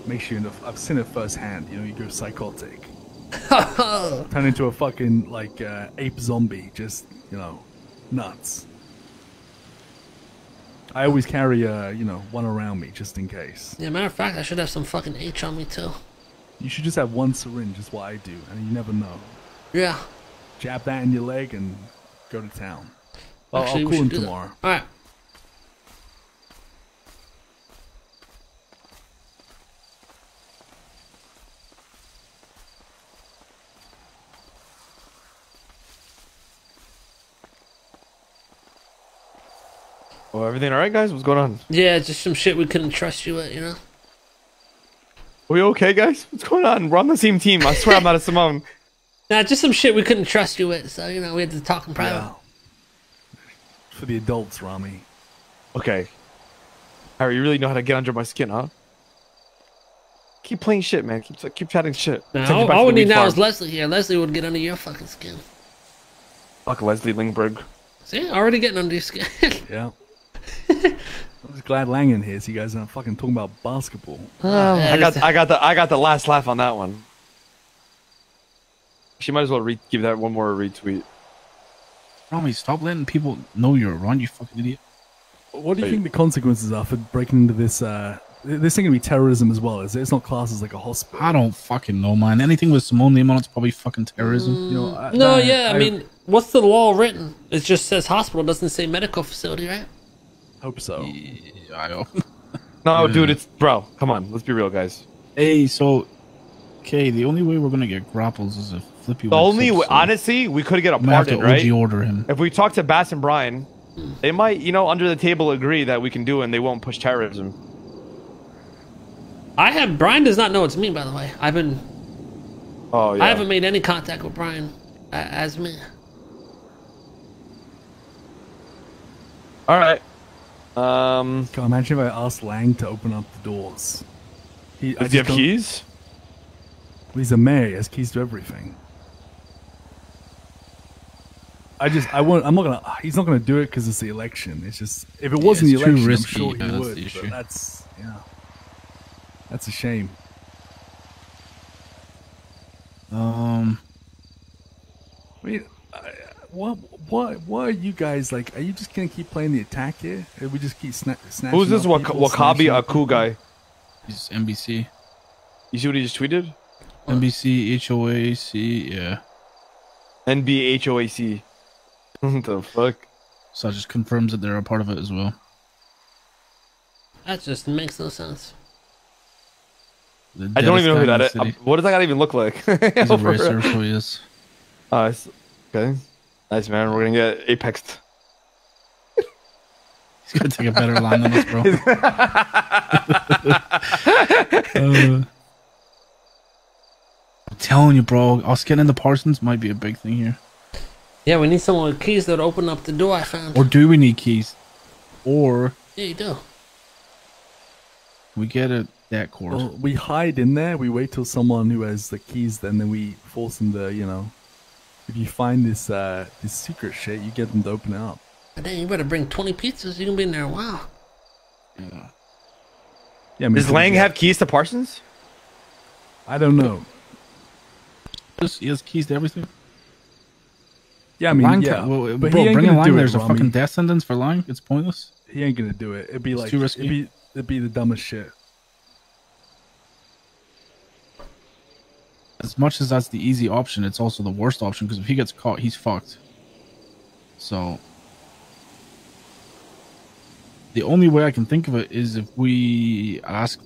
Make sure I've seen it firsthand. You go psychotic, turn into a fucking ape zombie, just nuts. I always carry one around me just in case. Yeah, matter of fact, I should have some fucking H on me too. You should just have one syringe, is what I do, and you never know. Yeah. Jab that in your leg and go to town. I'll Actually, call we him should do that. tomorrow. All right. Well, everything all right, guys? What's going on? Yeah, just some shit we couldn't trust you with, you know? Are we okay, guys? What's going on? We're on the same team. I swear I'm not a Simone. Nah, just some shit we couldn't trust you with, so, you know, we had to talk in private. Yeah. For the adults, Ramee. Okay. Harry, you really know how to get under my skin, huh? Keep playing shit, man. Keep chatting shit. Now, all we need now is Leslie here. Leslie would get under your fucking skin. Fuck Leslie Lingberg. See, already getting under your skin. Yeah. I'm just glad Langan here, so you guys aren't fucking talking about basketball. I got the last laugh on that one. She might as well give that one more retweet. Ramee, stop letting people know you're around, you fucking idiot. What do you think the consequences are for breaking into this? This ain't gonna be terrorism as well, is it? It's not classed as like a hospital. I don't fucking know, man. Anything with Simone name on it's probably fucking terrorism. You know, No, yeah, I mean, what's the law written? It just says hospital, doesn't say medical facility, right? Hope so. Yeah, I hope. No, dude, it's bro. Come on, let's be real, guys. Hey, so okay, the only way we're gonna get grapples is if Flippy. The only way, honestly, we could get a pardon, right? OG order him. If we talk to Bass and Brian, they might, you know, under the table agree that we can do it and they won't push terrorism. Brian does not know it's me, by the way. Oh yeah. I haven't made any contact with Brian as me. All right. Can I imagine if I asked Lang to open up the doors? Does he have keys? Well, he's a mayor. He has keys to everything. I'm not gonna. He's not gonna do it because it's the election. It's just if it wasn't the election, risky. I'm sure he would. The issue. But that's a shame. I mean, why are you guys like? Are you just gonna keep playing the attack here? Or we just keep snatching? Who's this Wakabi Aku guy? He's NBC. You see what he just tweeted? NBC HOAC, yeah. NBHOAC. What the fuck? So it just confirms that they're a part of it as well. That just makes no sense. I don't even know who that is. What does that guy even look like? He's a racer, so he is. Okay. Nice, man. We're gonna get apexed. He's gonna take a better line than us, bro. I'm telling you, bro. Us getting into Parsons might be a big thing here. Yeah, we need someone with keys that open up the door. I found. Or do we need keys? Or yeah, you do. We get that cord. Well, we hide in there. We wait till someone who has the keys, then we force them to, you know. If you find this this secret shit, you get them to open it up. But then you better bring 20 pizzas. You can be in there a while. Yeah. Yeah. I mean, does Lang have keys to Parsons? I don't know. He has keys to everything. Yeah, I mean, Lang yeah. well, but bro, he ain't bringing gonna Lang do there's it, a fucking death sentence for Lang. It's pointless. He ain't gonna do it. It'd be like too risky. It'd be the dumbest shit. As much as that's the easy option, it's also the worst option because if he gets caught, he's fucked. So the only way I can think of it is if we ask.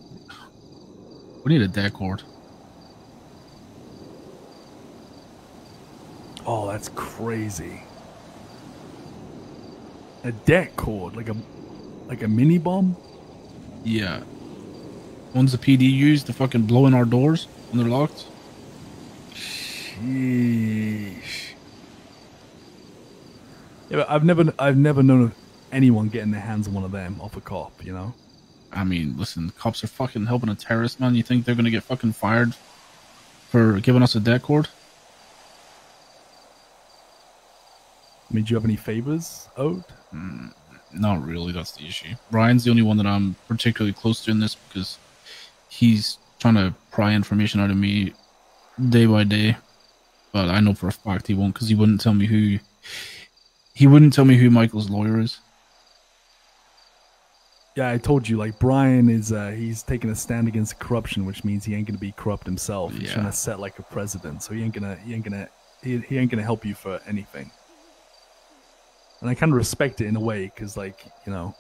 We need a deck cord. Oh, that's crazy. A deck cord, like a mini bomb. Yeah. Ones the PD use to fucking blow in our doors when they're locked. Sheesh. Yeah, but I've never known of anyone getting their hands on one of them off a cop. You know. I mean, listen, cops are fucking helping a terrorist, man. You think they're gonna get fucking fired for giving us a deck cord? I mean, do you have any favors owed? Not really, that's the issue. Brian's the only one that I'm particularly close to in this because he's trying to pry information out of me day by day. But I know for a fact he won't because he wouldn't tell me who Michael's lawyer is. Yeah, I told you, like, Brian is, he's taking a stand against corruption, which means he ain't gonna be corrupt himself. He's trying to set like a precedent, so he ain't gonna help you for anything. And I kind of respect it in a way, because, like, you know,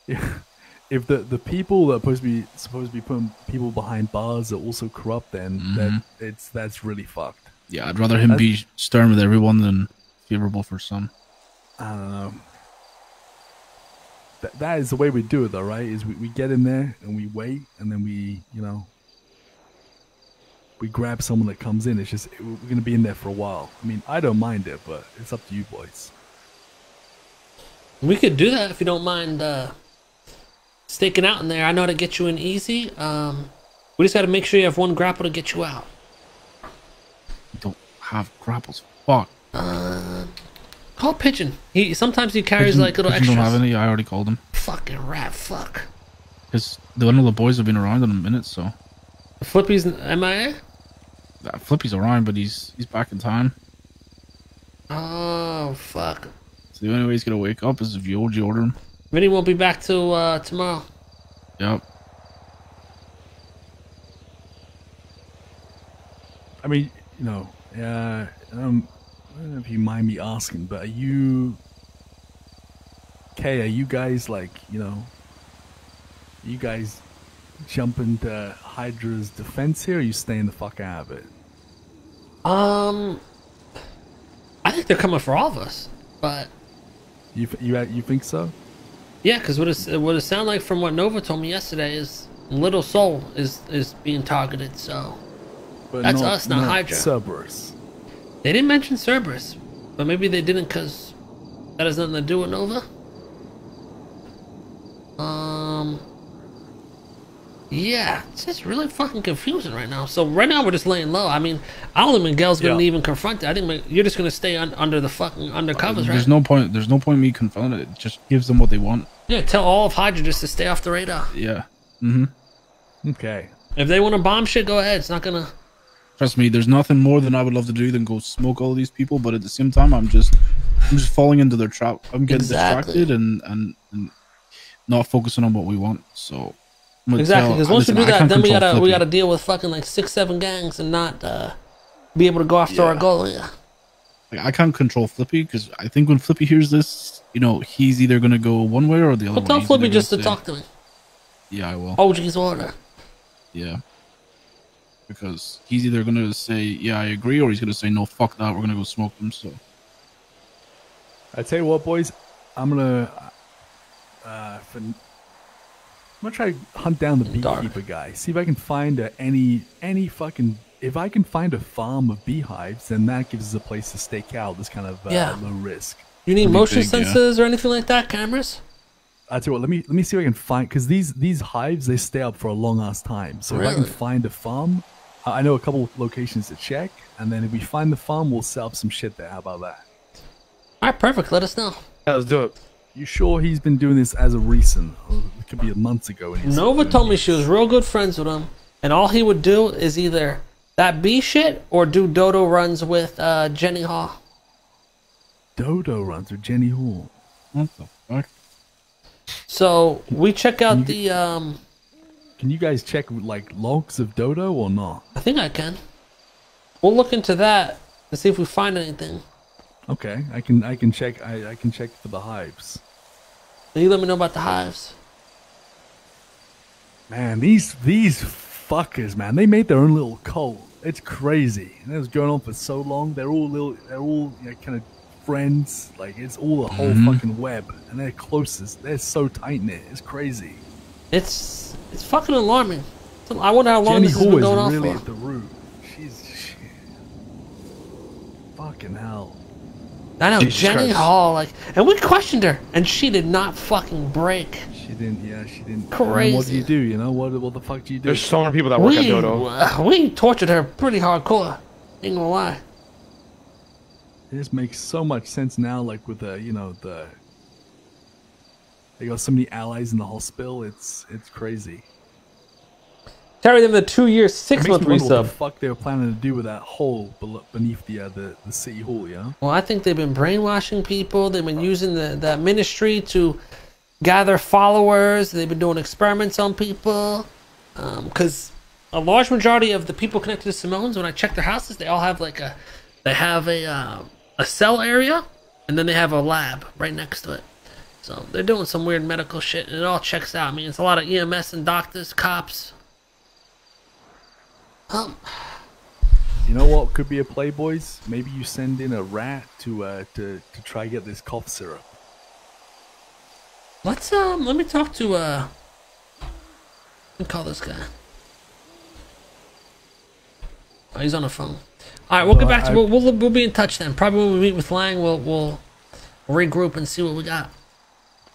if the people that are supposed to be putting people behind bars are also corrupt, then that's really fucked. Yeah, I'd rather him be stern with everyone than favorable for some. I don't know. that is the way we do it, though, right? Is we get in there and we wait, and then we, you know, we grab someone that comes in. It's just we're gonna be in there for a while. I mean, I don't mind it, but it's up to you boys. We could do that if you don't mind staking out in there. I know how to get you in easy. We just got to make sure you have one grapple to get you out. Don't have grapples. Fuck. Call Pigeon. Sometimes he carries Pigeon, like little Pigeon extras. don't have any. I already called him. Fucking rat. Fuck. Because one of the boys have been around in a minute, so. Flippy's MIA? Flippy's around, but he's back in time. Oh fuck. So the only way he's gonna wake up is if you order him. Vinny won't be back till tomorrow. Yep. I mean, you know, I don't know if you mind me asking, but are you guys like, you know, you guys jumping to Hydra's defense here, or are you staying the fuck out of it? I think they're coming for all of us, but you think so? yeah, because what it sound like from what Nova told me yesterday is Little Soul is being targeted, so But that's us, not Hydra. Cerberus. They didn't mention Cerberus, but maybe they didn't because that has nothing to do with Nova. Yeah, it's just really fucking confusing right now. So right now we're just laying low. I mean, I don't think Miguel's gonna even confront it. I think you're just gonna stay under the fucking undercovers, right? There's no point. There's no point in me confronting it. It just gives them what they want. Yeah, tell all of Hydra just to stay off the radar. Yeah. Okay. If they want to bomb shit, go ahead. It's not gonna. Trust me, there's nothing more than I would love to do than go smoke all these people. But at the same time, I'm just falling into their trap. I'm getting distracted and not focusing on what we want. So. Exactly, because once we do that, then we gotta deal with fucking like 6-7 gangs and not be able to go after our goal. Yeah. Like, I can't control Flippy because I think when Flippy hears this, you know, he's either gonna go one way or the other. Well, tell Flippy just to talk to me. Yeah, I will. OG's order. Yeah. Because he's either gonna say, yeah, I agree, or he's gonna say, no, fuck that, we're gonna go smoke them. So. I tell you what, boys, I'm gonna try to hunt down the beekeeper guy. See if I can find any fucking. If I can find a farm of beehives, then that gives us a place to stake out. This kind of low risk. You need motion sensors or anything like that? Cameras? I tell you what. Let me see if I can find, because these hives, they stay up for a long ass time. So if I can find a farm, I know a couple of locations to check, and then if we find the farm, we'll set up some shit there. How about that? All right, perfect. Let us know. Yeah, let's do it. You sure he's been doing this as of recent? Or it could be months ago. Nova told me she was real good friends with him, and all he would do is either that B shit or do dodo runs with Jenny Hall. Dodo runs with Jenny Hall. What the fuck? So we check out the. Can you guys check like logs of dodo or not? I think I can. We'll look into that and see if we find anything. Okay, I can check. I can check for the hives. You let me know about the hives. Man, these fuckers, man, they made their own little cult. It's crazy. And it was going on for so long. They're all you know, kind of friends. Like, it's all a whole fucking web, and they're closest. They're so tight knit. It's crazy. It's fucking alarming. I wonder how long Jenny this has been going is on really for. at the root. She's fucking hell. I know, Jesus Jenny Christ. Hall, like, and we questioned her, and she did not fucking break. She didn't. Yeah, she didn't. Crazy. What do you do? You know what the fuck do you do? There's so many people that work at Dodo. We tortured her pretty hardcore. Ain't gonna lie. This makes so much sense now. Like with they got so many allies in the hospital. It's crazy. Carry them the 2-year, 6-month Makes me wonder what the resub. fuck they were planning to do with that hole beneath the city hall, you know? Well, I think they've been brainwashing people. They've been using the ministry to gather followers. They've been doing experiments on people. Because a large majority of the people connected to Simone's, when I check their houses, they all have a cell area, and then they have a lab right next to it. So they're doing some weird medical shit, and it all checks out. I mean, it's a lot of EMS and doctors, cops. You know what could be a play, boys? Maybe you send in a rat to try get this cough syrup. Let's let me talk to let me call this guy. Oh, he's on the phone. All right, we'll get back to we'll be in touch then. Probably when we meet with Lang, we'll regroup and see what we got.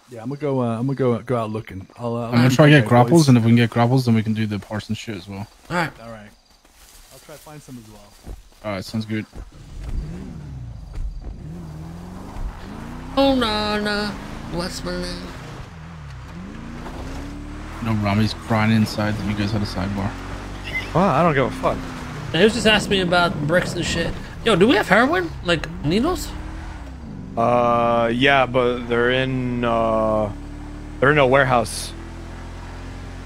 Yeah, I'm gonna go out looking. I'm gonna try to get grapples, and if we can get grapples, then we can do the Parsons shit as well. All right. All right. I'll try to find some as well. All right, sounds good. Oh no, what's my name? No, Ramee's crying inside that you guys had a sidebar. Well, I don't give a fuck. Now, he was just asking me about bricks and shit. Yo, do we have heroin? Like needles? Yeah, but they're in a warehouse.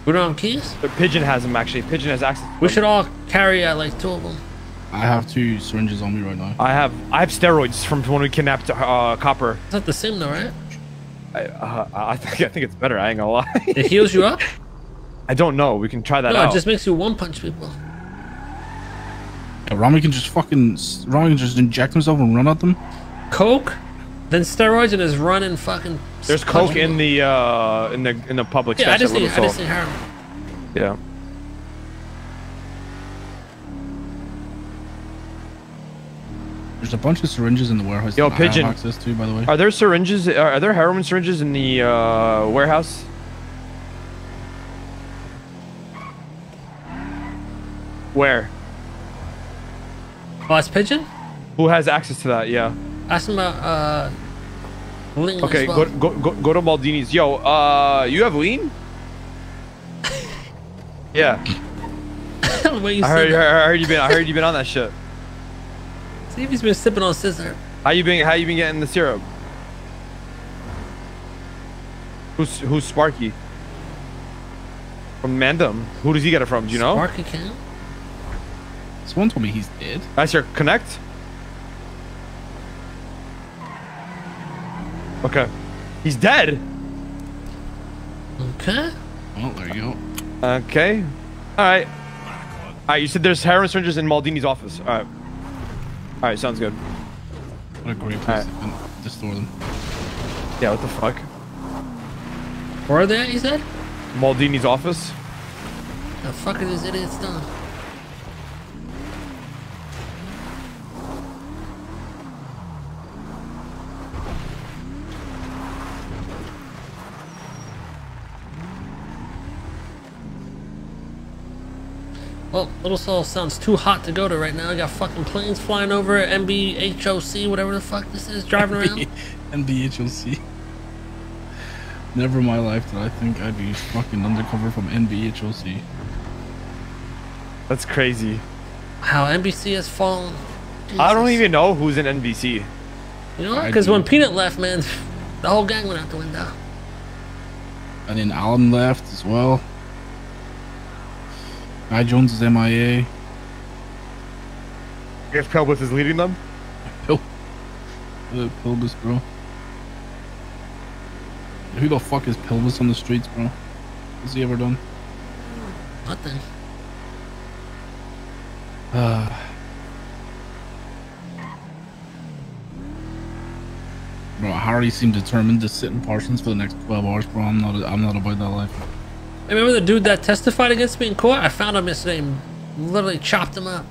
We don't have keys? The Pigeon has them actually. Pigeon has access. We should all carry like 2 of them. I have 2 syringes on me right now. I have steroids from when we kidnapped Copper. It's not the same though, right? I think it's better. I ain't gonna lie. It heals you up? I don't know. We can try that no, out. It just makes you one punch people. Yeah, Ramee can just inject himself and run at them. Coke, then steroids, and just run and fucking. There's coke in the public. Yeah, I stash just need heroin. Yeah. There's a bunch of syringes in the warehouse. Yo, that Pigeon. I have access to, by the way. Are there syringes? Are there heroin syringes in the warehouse? Where? Oh, it's Pigeon? Who has access to that? Yeah. Ask him about lean. Okay, as well. go to Maldini's. Yo, you have lean? Yeah. The way you I heard you been on that shit. See if he's been sipping on scissor. How you been getting the syrup? Who's Sparky? From Mandem. Who does he get it from? Do you know? Sparky can. Someone told me he's dead. That's your connect. Okay. He's dead. Okay. Oh, there you go. Okay. Alright. Alright, you said there's heroin syringes in Maldini's office. Alright. Alright, sounds good. What a great place to store them. Yeah, what the fuck? Where are they at, you said? Maldini's office? The fuck are these idiots done? Well, Little Soul sounds too hot to go to right now. I got fucking planes flying over at MBHOC, whatever the fuck this is, driving around. NBHOC. Never in my life did I think I'd be fucking undercover from NBHOC. That's crazy. How NBC has fallen. Jesus. I don't even know who's in NBC. You know what? Because when Peanut left, man, the whole gang went out the window. And then Alan left as well. Guy Jones is MIA. I guess Pelbus is leading them? Pelbus, bro. Who the fuck is Pelbus on the streets, bro? What's he ever done? Nothing. Bro, I already seem determined to sit in Parsons for the next 12 hours, bro. I'm not about that life. Remember the dude that testified against me in court? I found him yesterday and literally chopped him up.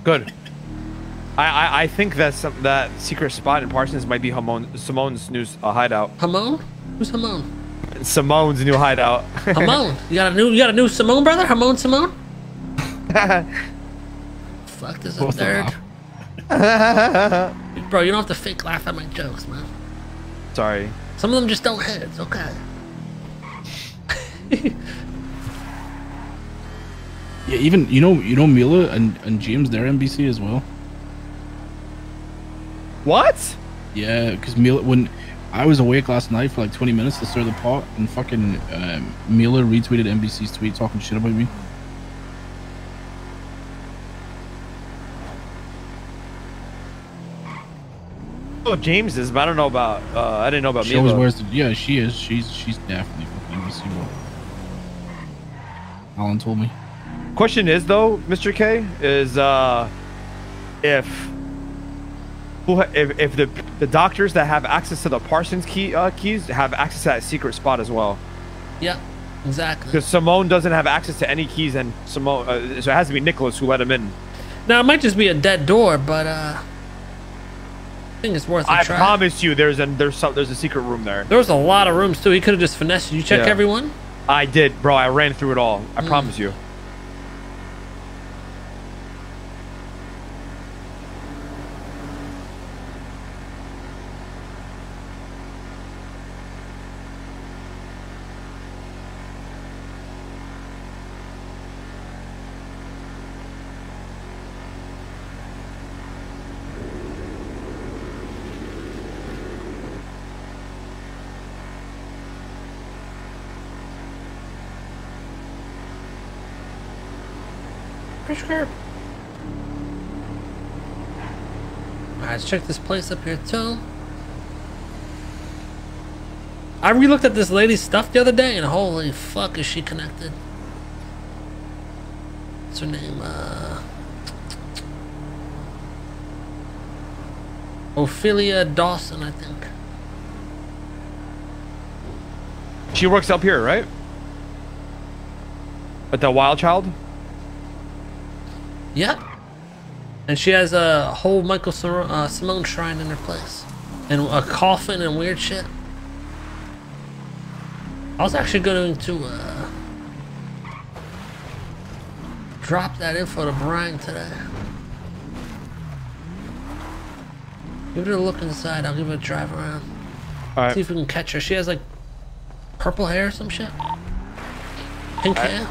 Good. I think that that secret spot in Parsons might be Simone's new hideout. Hamon? Who's Hamon? Simone's new hideout. Hamon? You got a new Simone brother? Hamon Simone? Fuck, there's a third. Bro, you don't have to fake laugh at my jokes, man. Sorry. Some of them just don't hit. It's okay. Yeah, even you know Mila and James, they're NBC as well. What? Yeah, because Mila, when I was awake last night for like 20 minutes to stir the pot, and fucking Mila retweeted NBC's tweet talking shit about me. Oh, James is, but I don't know about. I didn't know about She Mila. always wears the, yeah, she is. She's definitely fucking NBC, bro. Alan told me. Question is though, Mr. K, is if if the doctors that have access to the Parsons keys have access to that secret spot as well. Yeah, exactly. Because Simone doesn't have access to any keys, and Simone, so it has to be Nicholas who let him in. Now it might just be a dead door, but I think it's worth a try. I promise you, there's a secret room there. There was a lot of rooms too. He could have just finessed. Did you check everyone? I did, bro. I ran through it all. I promise you. Alright, let's check this place up here too. I re-looked at this lady's stuff the other day and holy fuck is she connected. What's her name? Ophelia Dawson, I think. She works up here, right? At the Wild Child? Yep. And she has a whole Michael Simone shrine in her place. And a coffin and weird shit. I was actually going to drop that info to Brian today. Give it a look inside. I'll give it a drive around. Alright. See if we can catch her. She has like purple hair or some shit. Pink hair.